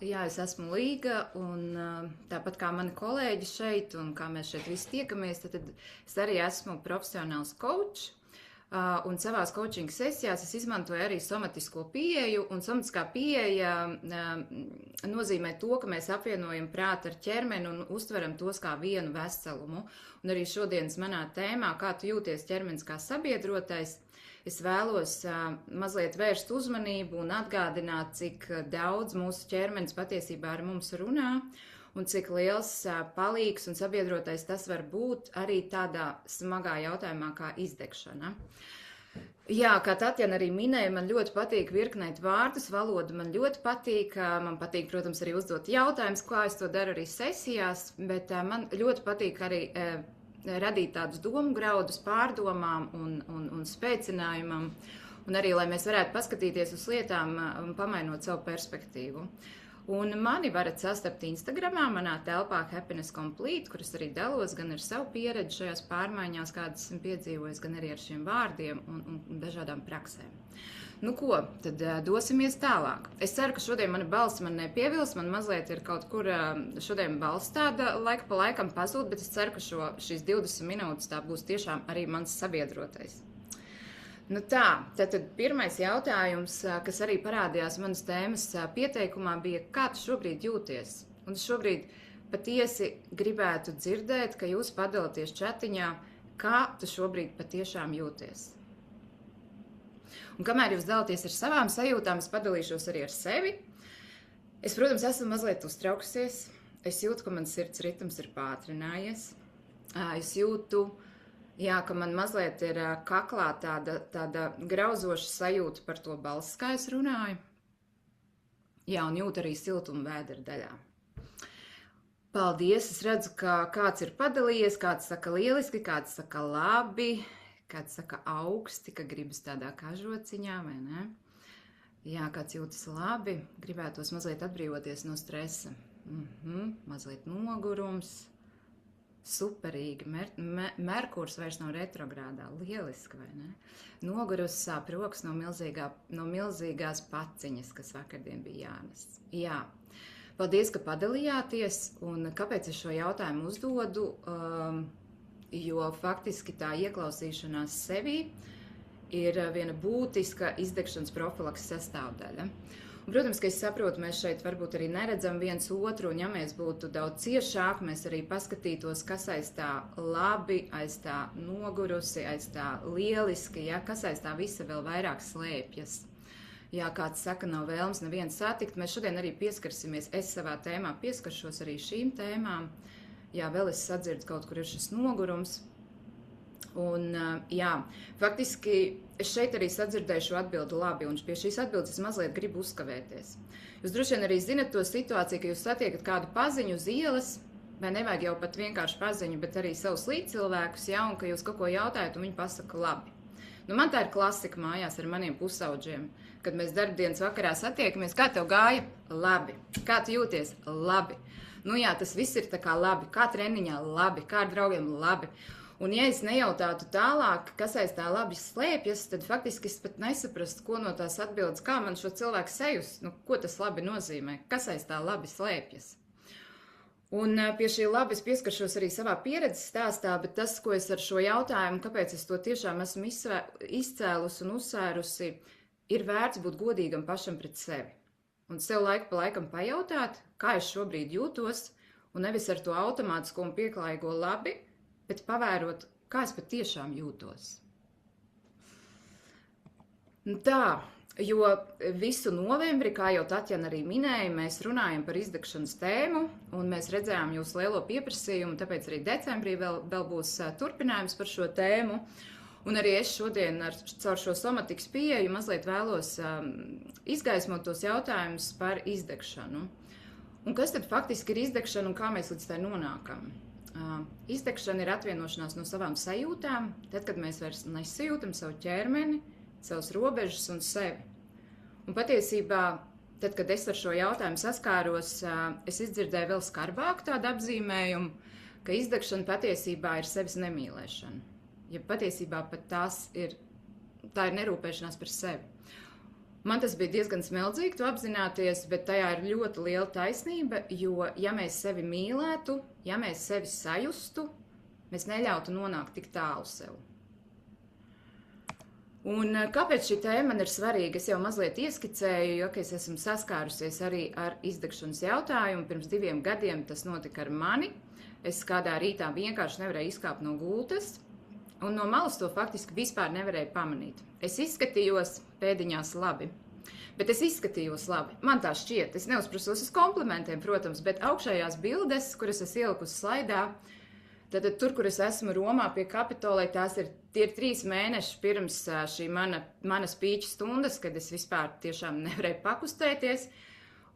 Jā, es esmu Līga, un tāpat kā mani kolēģi šeit, un kā mēs šeit visi tiekamies, tad es arī esmu profesionāls coach. Un savās coaching sesijās es izmantoju arī somatisko pieeju, un somatiskā pieeja nozīmē to, ka mēs apvienojam prātu ar ķermeni un uztveram tos kā vienu veselumu. Un arī šodienas manā tēmā, kā tu jūties ķermenis kā sabiedrotais, es vēlos mazliet vērst uzmanību un atgādināt, cik daudz mūsu ķermenis patiesībā ar mums runā un cik liels palīgs un sabiedrotais tas var būt arī tādā smagā jautājumā kā izdegšana. Jā, kā Tatjana arī minēja, man ļoti patīk virknēt vārdus, valoda man ļoti patīk. Man patīk, protams, arī uzdot jautājumus, kā es to daru arī sesijās, bet man ļoti patīk arī radīt tādus domu graudus pārdomām un spēcinājumam, un arī, lai mēs varētu paskatīties uz lietām, pamainot savu perspektīvu. Un mani varat sastapt Instagramā, manā telpā Happiness Complete, kuras arī dalos gan ar savu pieredzi šajās pārmaiņās, kādas esmu piedzīvojis, gan arī ar šiem vārdiem un dažādām praksēm. Nu ko, tad dosimies tālāk. Es ceru, ka šodien mana balss man nepievils, man mazliet ir kaut kur šodien balss tāda laika pa laikam pazūd, bet es ceru, ka šīs 20 minūtes tā būs tiešām arī mans sabiedrotais. Nu tā, tad pirmais jautājums, kas arī parādījās manas tēmas pieteikumā, bija, kā tu šobrīd jūties? Un es šobrīd patiesi gribētu dzirdēt, ka jūs padalāties čatiņā, kā tu šobrīd patiešām jūties. Un kamēr jūs dalāties ar savām sajūtām, es padalīšos arī ar sevi. Es, protams, esmu mazliet uztraukusies. Es jūtu, ka mans sirds ritms ir pātrinājies. Es jūtu, ka man mazliet ir kaklā tāda grauzoša sajūta par to balsi, kā es runāju. Jā, un jūtu arī siltumu vēdera daļā. Paldies! Es redzu, ka kāds ir padalījies, kāds saka lieliski, kāds saka labi. Kāds saka augsti, ka gribas tādā kažociņā, vai ne? Jā, kāds jūtas labi, gribētos mazliet atbrīvoties no stresa. Mazliet nogurums, superīgi, Merkurs vairs nav retrogrādā, lieliski, vai ne? Nogurus sāp rokas no milzīgās paciņas, kas vakardien bija jānes. Jā, paldies, ka padalījāties, un kāpēc es šo jautājumu uzdodu? Jo faktiski tā ieklausīšanās sevī ir viena būtiska izdegšanas profilakses sastāvdaļa. Un, protams, ka es saprotu, mēs šeit varbūt arī neredzam viens otru, un ja mēs būtu daudz ciešāk, mēs arī paskatītos, kas aiz tā labi, aiz tā nogurusi, aiz tā lieliski, kas aiz tā visa vēl vairāk slēpjas. Jā, kāds saka, nav vēlams nevienu satikt, mēs šodien arī pieskarsimies, es savā tēmā pieskaršos arī šīm tēmām. Jā, vēl es sadzirdu, kaut kur ir šis nogurums. Un, jā, faktiski es šeit arī sadzirdēju šo atbildi labi, un pie šīs atbildes es mazliet gribu uzkavēties. Jūs droši vien arī zinat to situāciju, ka jūs satiekat kādu paziņu uz ielas, vai nevajag jau pat vienkārši paziņu, bet arī savus līdzcilvēkus, jā, un ka jūs kaut ko jautājat, un viņi pasaka labi. Nu, man tā ir klasika mājās ar maniem pusaudžiem, kad mēs darbdienas vakarā satiekamies, kā tev gāja? Labi. Kā tu jūties? Labi. Nu jā, tas viss ir tā kā labi, kā treniņā labi, kā ar draugiem labi. Un ja es nejautātu tālāk, kas aiz tā labi slēpjas, tad faktiski es pat nesaprastu, ko no tās atbildes, kā man šo cilvēku sajust, nu, ko tas labi nozīmē, kas aiz tā labi slēpjas. Un pie šī labi es pieskaršos arī savā pieredzes stāstā, bet tas, ko es ar šo jautājumu, kāpēc es to tiešām esmu izcēlusi un uzsvērusi, ir vērts būt godīgam pašam pret sevi. Un sev laiku pa laikam pajautāt, kā es šobrīd jūtos, un nevis ar to automātisko un pieklājīgo labi, bet pavērot, kā es patiešām jūtos. Tā, jo visu novembri, kā jau Tatjana arī minēja, mēs runājam par izdegšanas tēmu, un mēs redzējām jūsu lielo pieprasījumu, tāpēc arī decembrī vēl būs turpinājums par šo tēmu. Un arī es šodien caur šo somatikas pieeju mazliet vēlos izgaismot tos jautājumus par izdegšanu. Un kas tad faktiski ir izdegšana un kā mēs līdz tai nonākam? Izdegšana ir atvienošanās no savām sajūtām, tad, kad mēs vairs nesajūtam savu ķermeni, savus robežas un sevi. Un patiesībā, tad, kad es ar šo jautājumu saskāros, es izdzirdēju vēl skarbāku tādu apzīmējumu, ka izdegšana patiesībā ir sevis nemīlēšana. Ja patiesībā pat tā ir nerūpēšanās par sevi. Man tas bija diezgan smeldzīgi to apzināties, bet tajā ir ļoti liela taisnība, jo ja mēs sevi mīlētu, ja mēs sevi sajustu, mēs neļautu nonākt tik tālu sev. Un kāpēc šī tēma man ir svarīga? Es jau mazliet ieskicēju, jo es esmu saskārusies arī ar izdegšanas jautājumu. Pirms 2 gadiem tas notika ar mani. Es kādā rītā vienkārši nevarēju izkāpt no gultas, un no malas to faktiski vispār nevarēju pamanīt. Es izskatījos pēdiņās labi, bet es izskatījos labi. Man tā šķiet, es neuzprasos uz komplimentiem, protams, bet augšējās bildes, kuras es ieliku uz slaidā, tad tur, kur es esmu Romā pie Kapitolija, tie ir 3 mēneši pirms šī mana spīča stundas, kad es vispār tiešām nevarēju pakustēties.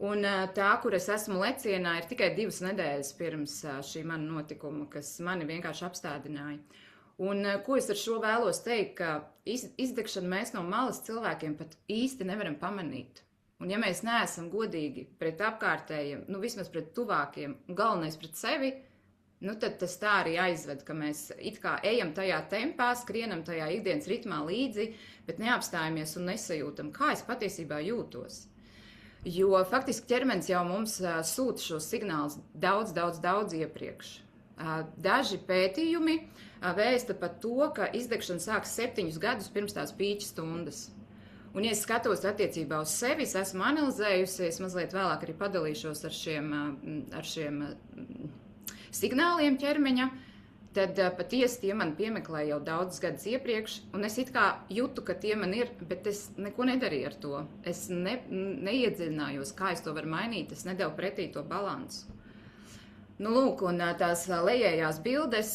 Un tā, kur es esmu lecienā, ir tikai 2 nedēļas pirms šī mana notikuma, kas mani vienkārši apstādināja. Un ko es ar šo vēlos teikt, ka izdegšanu mēs no malas cilvēkiem pat īsti nevaram pamanīt. Un ja mēs neesam godīgi pret apkārtējiem, vismaz pret tuvākiem, un galvenais pret sevi, tad tas tā arī aizved, ka mēs it kā ejam tajā tempā, skrienam tajā ikdienas ritmā līdzi, bet neapstājamies un nesajūtam, kā es patiesībā jūtos. Jo faktiski ķermenis jau mums sūta šos signālus daudz iepriekš. Daži pētījumi vēsta par to, ka izdegšana sāks 7 gadus pirms tās spīča stundas. Un, ja es skatos attiecībā uz sevi, es esmu analizējusi, es mazliet vēlāk arī padalīšos ar šiem signāliem ķermeņa, tad patiesi tie man piemeklē jau daudzus gadus iepriekš, un es it kā jūtu, ka tie man ir, bet es neko nedarīju ar to. Es neiedziļinājos, kā es to varu mainīt, es nedevu pretī to balansu. Lūk, un tās lejējās bildes,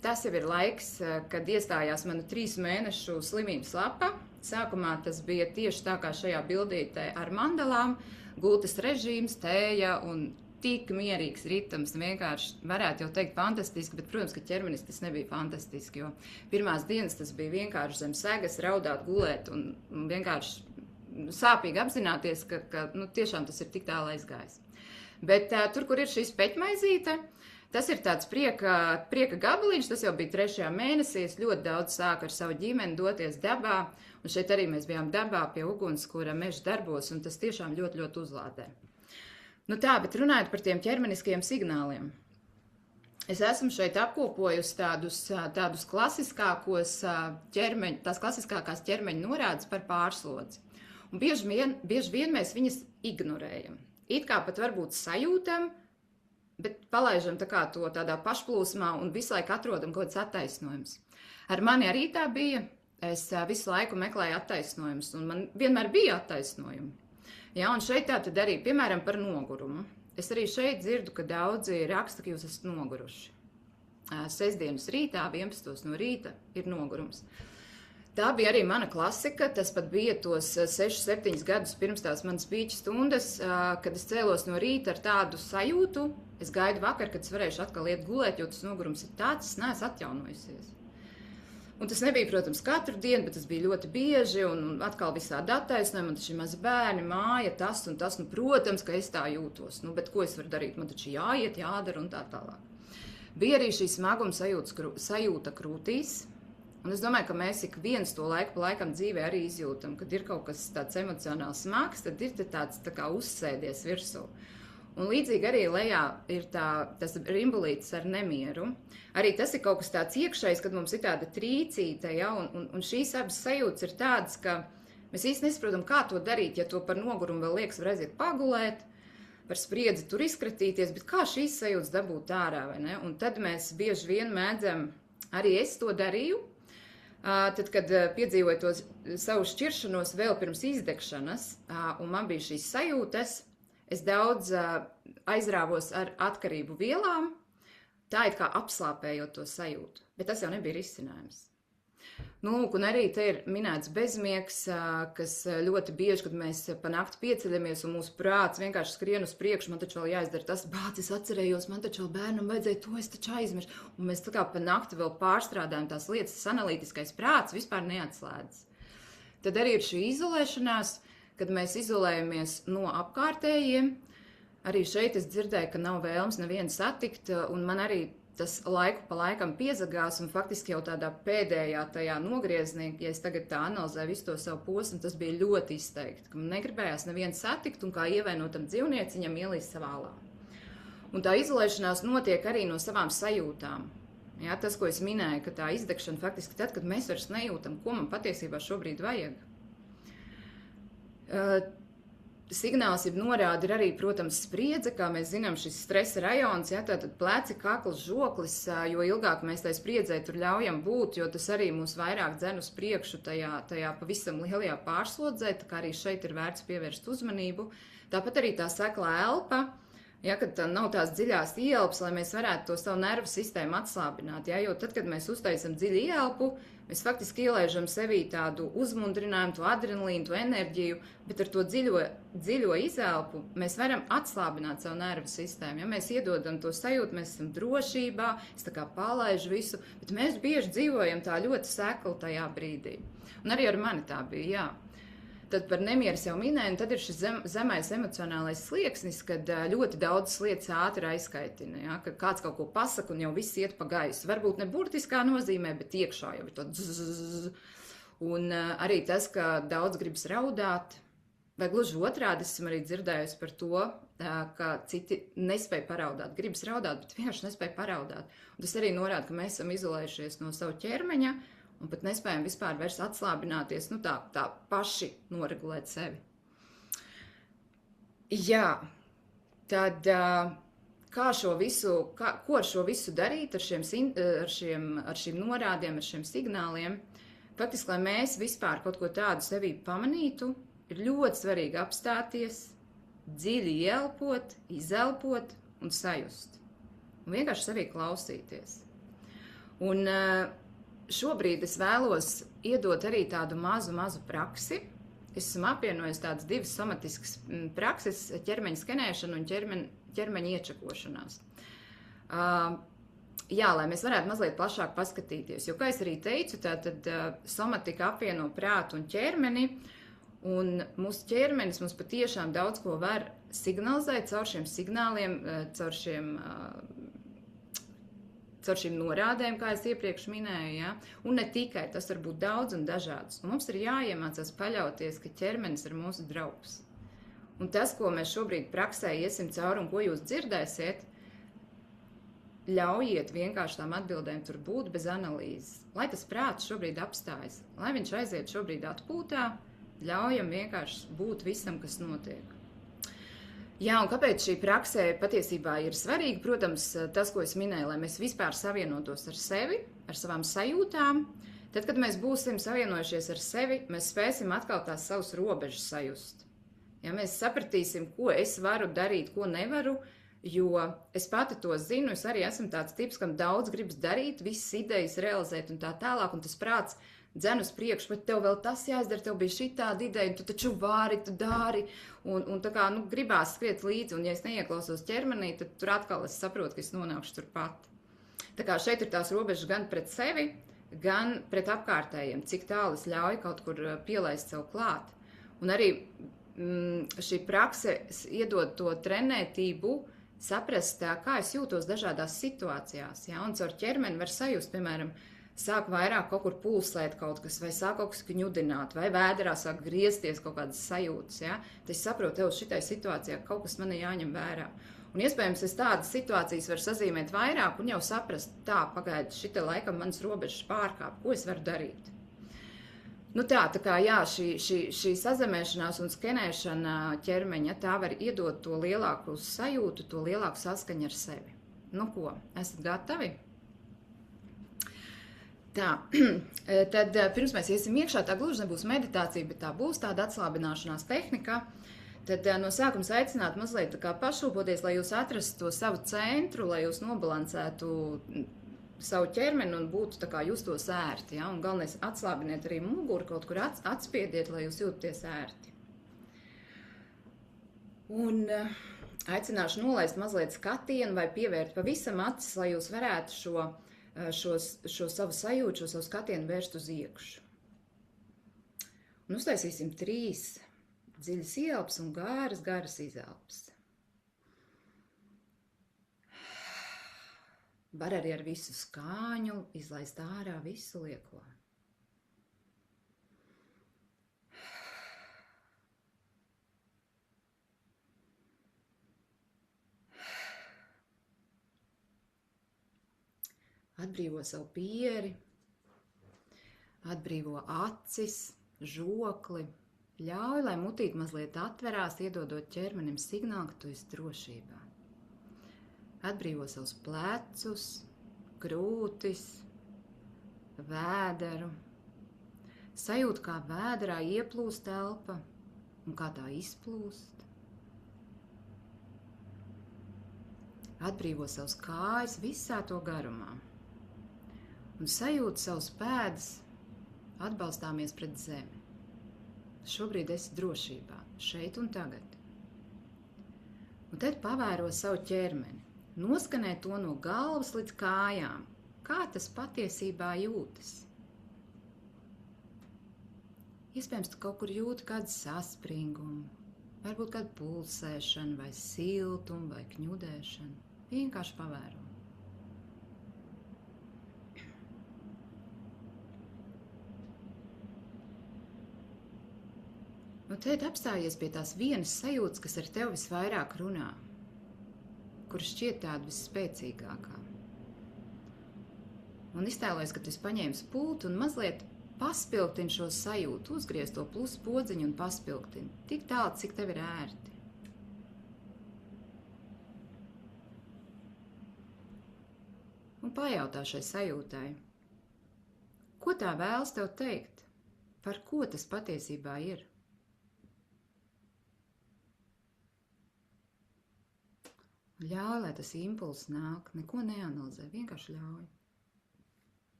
tas jau ir laiks, kad iestājās mana 3 mēnešu slimības lapa. Sākumā tas bija tieši tā kā šajā bildītē ar mandalām, gultas režīms, tēja un tik mierīgs ritms, vienkārši varētu jau teikt fantastiski, bet, protams, ka ķermenis tas nebija fantastiski, jo pirmās dienas tas bija vienkārši zem segas, raudāt, gulēt un vienkārši sāpīgi apzināties, ka tiešām tas ir tik tālu aizgājis. Bet tur, kur ir šī speķmaizīte, tas ir tāds prieka gabaliņš, tas jau bija 3. mēnesī, es ļoti daudz sāku ar savu ģimeni doties dabā, un šeit arī mēs bijām dabā pie ugunskura meža darbos, un tas tiešām ļoti uzlādē. Bet runājot par tiem ķermeniskajiem signāliem. Es esmu šeit apkopojusi tādus klasiskākās ķermeņa norādes par pārslodzi. Un bieži vien mēs viņas ignorējam. It kā pat varbūt sajūtam, bet palaižam to tādā pašplūsmā un visu laiku atrodam kaut kāds attaisnojums. Ar mani arī tā bija. Es visu laiku meklēju attaisnojumus, un man vienmēr bija attaisnojumi. Ja, un šeit tā tad arī, piemēram, par nogurumu. Es arī šeit dzirdu, ka daudzi raksta, ka jūs esat noguruši. Sestdienas rītā, 11 no rīta, ir nogurums. Tā bija arī mana klasika, tas pat bija tos 6-7 gadus pirms tās manas spīča stundas, kad es cēlos no rīta ar tādu sajūtu, es gaidu vakar, kad es varēšu atkal iet gulēt, jo tas nogurums ir tāds, es neesmu atjaunojusies. Un tas nebija, protams, katru dienu, bet tas bija ļoti bieži, un atkal visādi attaisnojumi, man taču ir mazi bērni, māja, tas un tas, protams, ka es tā jūtos, bet ko es varu darīt, man taču jāiet, jādara un tā tālāk. Bija arī šī smaguma sajūta krūtīs, un es domāju, ka mēs ik viens to laiku pa laikam dzīvē arī izjūtam, kad ir kaut kas tāds emocionāls smags, tad ir tāds tā kā uzsēdies virsū. Un līdzīgi arī lejā ir tas rimbulītis ar nemieru. Arī tas ir kaut kas tāds iekšējs, kad mums ir tāda trīcīte, ja, un šīs abas sajūtas ir tādas, ka mēs īsti nesaprotam, kā to darīt, ja to par nogurumu vēl liekas, var aiziet pagulēt, par spriedzi tur izkratīties, bet kā šīs sajūtas dabūt ārā, vai ne? Un tad mēs bieži vien mēdzam, arī es to darīju, tad, kad piedzīvoju to savu šķiršanos vēl pirms izdegšanas, un man bija šīs sajūtas, es daudz aizrāvos ar atkarību vielām, tā it kā apslāpējot to sajūtu, bet tas jau nebija risinājums. Un arī te ir minēts bezmiegs, kas ļoti bieži, kad mēs pa nakti pieceļamies un mūsu prāts vienkārši skrien uz priekšu, man taču vēl jāizdara tas, bāc, es atcerējos, man taču vēl bērnam vajadzēja to, es taču aizmirstu. Un mēs tā kā pa nakti vēl pārstrādājam tās lietas, tas analītiskais prāts vispār neatslēdzas. Tad arī ir šī izolēšanās, kad mēs izolējamies no apkārtējiem. Arī šeit es dzirdēju, ka nav vēlms nevienu satikt, un man arī tas laiku pa laikam piezagās, un faktiski jau tādā pēdējā tajā nogriezienī, ja es tagad tā analizēju visu to savu posmu, tas bija ļoti izteikti, ka man negribējās nevienu satikt un kā ievainotam dzīvnieciņam ielīst savā alā. Un tā izolēšanās notiek arī no savām sajūtām. Ja, tas, ko es minēju, ka tā izdegšana faktiski tad, kad mēs vairs nejūtam, ko man patiesībā šobrīd vajag. Signāls, jeb norāda ir arī, protams, spriedze, kā mēs zinām, šis stresa rajons, ja, tātad pleci, kakls, žoklis, jo ilgāk mēs tai spriedzē tur ļaujam būt, jo tas arī mūs vairāk dzen uz priekšu tajā pavisam lielajā pārslodzē, tā kā arī šeit ir vērts pievērst uzmanību. Tāpat arī tā seklā elpa, ja, kad nav tās dziļās ieelpas, lai mēs varētu to savu nervu sistēmu atslābināt, ja, jo tad, kad mēs uztaisam dziļu ieelpu, mēs faktiski ielaižam sevī tādu uzmundrinājumu, to adrenalīnu, to enerģiju, bet ar to dziļo izelpu mēs varam atslābināt savu nervu sistēmu. Ja mēs iedodam to sajūtu, mēs esam drošībā, es tā kā palaižu visu, bet mēs bieži dzīvojam tā ļoti sekli tajā brīdī. Un arī ar mani tā bija, jā. Tad par nemieru jau minēju, un tad ir šis zemais emocionālais slieksnis, kad ļoti daudz lietas ātri aizkaitina, ja? Kad kāds kaut ko pasaka un jau viss iet pa gaisu. Varbūt ne burtiskā nozīmē, bet iekšā jau ir to dzz. Un arī tas, ka daudz gribas raudāt, vai gluži otrādi esmu arī dzirdējusi par to, ka citi nespēja paraudāt. Gribas raudāt, bet vienkārši nespēja paraudāt. Un tas arī norāda, ka mēs esam izolējušies no savu ķermeņa, un pat nespējam vispār vairs atslābināties, nu tā paši noregulēt sevi. Jā, tad ko ar šo visu darīt ar šiem norādiem, ar šiem signāliem? Faktiski, lai mēs vispār kaut ko tādu sevī pamanītu, ir ļoti svarīgi apstāties, dziļi ieelpot, izelpot un sajust. Un vienkārši sevī klausīties. Un šobrīd es vēlos iedot arī tādu mazu praksi. Es esmu apvienojis tādas divas somatiskas prakses - ķermeņa skenēšana un ķermeņa iečakošanās. Jā, lai mēs varētu mazliet plašāk paskatīties, jo, kā es arī teicu, tātad somatika apvieno prātu un ķermeni, un mūsu ķermenis mums patiešām daudz ko var signalizēt caur šiem signāliem, caur šīm norādēm, kā es iepriekš minēju, ja? Un ne tikai, tas var būt daudz un dažāds. Un mums ir jāiemācās paļauties, ka ķermenis ir mūsu draugs. Un tas, ko mēs šobrīd praksē iesim cauri un ko jūs dzirdēsiet, ļaujiet vienkārši tām atbildēm tur būt bez analīzes. Lai tas prāts šobrīd apstājas, lai viņš aiziet šobrīd atpūtā, ļaujam vienkārši būt visam, kas notiek. Jā, un kāpēc šī praksē patiesībā ir svarīga? Protams, tas, ko es minēju, lai mēs vispār savienotos ar sevi, ar savām sajūtām. Tad, kad mēs būsim savienojušies ar sevi, mēs spēsim atkal tās savas robežas sajust. Ja mēs sapratīsim, ko es varu darīt, ko nevaru, jo es pati to zinu, es arī esmu tāds tips, kam daudz gribas darīt, visas idejas realizēt un tā tālāk, un tas prāts dzen uz priekšu, bet tev vēl tas jāizdara, tev bija šitāda ideja, un tu taču vari, tu dari, un tā kā, gribās skriet līdzi, un ja es neieklausos ķermenī, tad tur atkal es saprotu, ka es nonākšu turpat. Tā kā šeit ir tās robežas gan pret sevi, gan pret apkārtējiem, cik tālu es ļauju kaut kur pielaist sev klāt. Un arī šī prakse iedod to trenētību, saprast, kā es jūtos dažādās situācijās, ja? Un caur ķermeni var sajust, piemēram, sāk vairāk kaut kur pulsēt kaut kas, vai sāk kaut kas kņudināt, vai vēderā sāk griezties kaut kādas sajūtas, ja? Tad es saprotu, tev šitai situācijā kaut kas man jāņem vērā. Un iespējams, es tādas situācijas varu sazīmēt vairāk un jau saprast, tā, pagaidi, šitai laikam manas robežas pārkāp, ko es varu darīt. Nu tā kā jā, šī sazemēšanās un skenēšana ķermeņa, tā var iedot to lielāku sajūtu, to lielāku saskaņu ar sevi. Nu ko, esat gatavi? Tā, tad pirms mēs iesim iekšā, tā gluži nebūs meditācija, bet tā būs tāda atslābināšanās tehnika. Tad no sākuma aicināt mazliet tā kā pašūpoties, lai jūs atrastu to savu centru, lai jūs nobalansētu savu ķermeni un būtu tā kā justos ērti. Ja? Un galvenais atslābiniet arī muguru, kaut kur atspiediet, lai jūs jūties ērti. Un aicināšu nolaist mazliet skatienu vai pievērt pavisam acis, lai jūs varētu šo savu sajūtu, šo savu skatienu vērst uz iekšu. Un uztaisīsim 3 dziļas ieelpas un garas izelpas. Var arī ar visu skāņu izlaist ārā visu lieko. Atbrīvo savu pieri, atbrīvo acis, žokli. Ļauj, lai mutīt mazliet atverās, iedodot ķermenim signālu, ka tu esi drošībā. Atbrīvo savus plecus, krūtis, vēderu. Sajūt, kā vēderā ieplūst elpa un kā tā izplūst. Atbrīvo savus kājas visā to garumā. Un sajūt savus pēdas atbalstāmies pret zemi. Šobrīd esi drošībā, šeit un tagad. Un tad pavēro savu ķermeni. Noskanē to no galvas līdz kājām. Kā tas patiesībā jūtas? Iespējams, tu kaut kur jūti kādu saspringumu, varbūt kādu pulsēšanu, vai siltumu, vai kņudēšanu. Vienkārši pavēro. Un tad apstājies pie tās vienas sajūtas, kas ar tevi visvairāk runā, kur šķiet tāda visspēcīgākā. Un iztēlojies, ka tu esi paņēmis pultu un mazliet paspilgtini šo sajūtu, uzgriez to plusu podziņu un paspilgtini. Tik tālu, cik tev ir ērti. Un pajautā šai sajūtai, ko tā vēlas tev teikt? Par ko tas patiesībā ir? Ļauj, lai tas impulss nāk, neko neanalizē, vienkārši ļauj.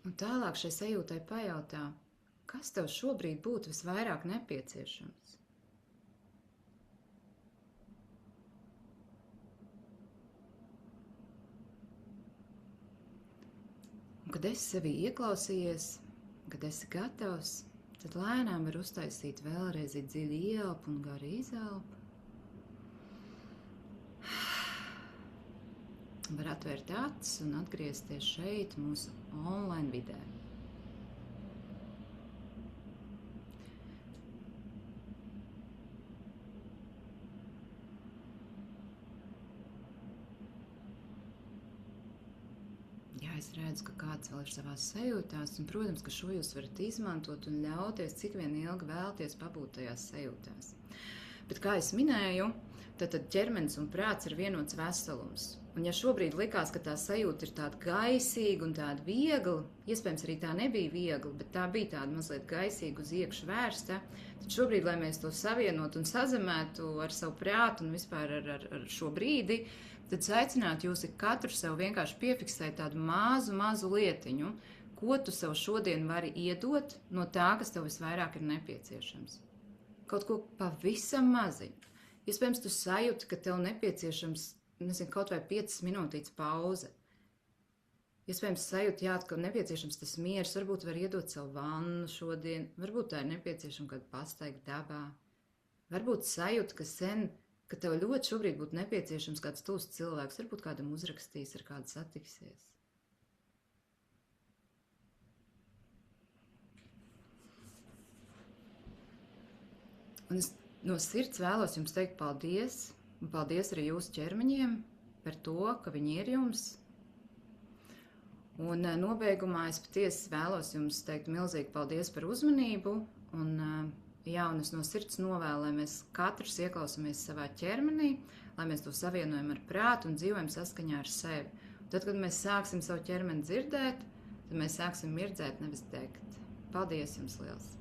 Un tālāk šai sajūtai pajautā, kas tev šobrīd būtu visvairāk nepieciešams? Un kad esi sevī ieklausījies, kad esi gatavs, tad lēnām var uztaisīt vēlreiz dziļu ieelpu un garu izelpu. Var atvērt acis un atgriezties šeit, mūsu online vidē. Jā, es redzu, ka kāds vēl ir savās sajūtās, un, protams, ka šo jūs varat izmantot un ļauties, cik vien ilgi vēlties pabūt tajās sajūtās. Bet, kā es minēju, tad ķermenis un prāts ir vienots veselums. Un ja šobrīd likās, ka tā sajūta ir tāda gaisīga un tāda viegla, iespējams arī tā nebija viegla, bet tā bija tāda mazliet gaisīga uz iekšu vērsta, tad šobrīd, lai mēs to savienotu un sazemētu ar savu prātu un vispār ar šo brīdi, tad es aicinātu jūs katru sev vienkārši piefiksēt tādu mazu lietiņu, ko tu sev šodien vari iedot no tā, kas tev visvairāk ir nepieciešams. Kaut ko pavisam maziņu. Iespējams, tu sajūti, ka tev nepieciešams, kaut vai 5 minūtītes pauze. Iespējams, sajūti, jā, ka nepieciešams tas miers, varbūt var iedot savu vannu šodien, varbūt tā ir nepieciešama kāda pastaiga dabā. Varbūt sajūti, ka tev ļoti šobrīd būtu nepieciešams kāds tuvs cilvēks, varbūt kādam uzrakstīs, ar kādu satiksies. Un es no sirds vēlos jums teikt paldies, un paldies arī jūsu ķermeņiem par to, ka viņi ir jums. Un nobeigumā es patiesi vēlos jums teikt milzīgi paldies par uzmanību, un es no sirds novēlu, lai mēs katrs ieklausāmies savā ķermenī, lai mēs to savienojam ar prātu un dzīvojam saskaņā ar sevi. Un tad, kad mēs sāksim savu ķermeni dzirdēt, tad mēs sāksim mirdzēt, nevis degt. Paldies jums liels!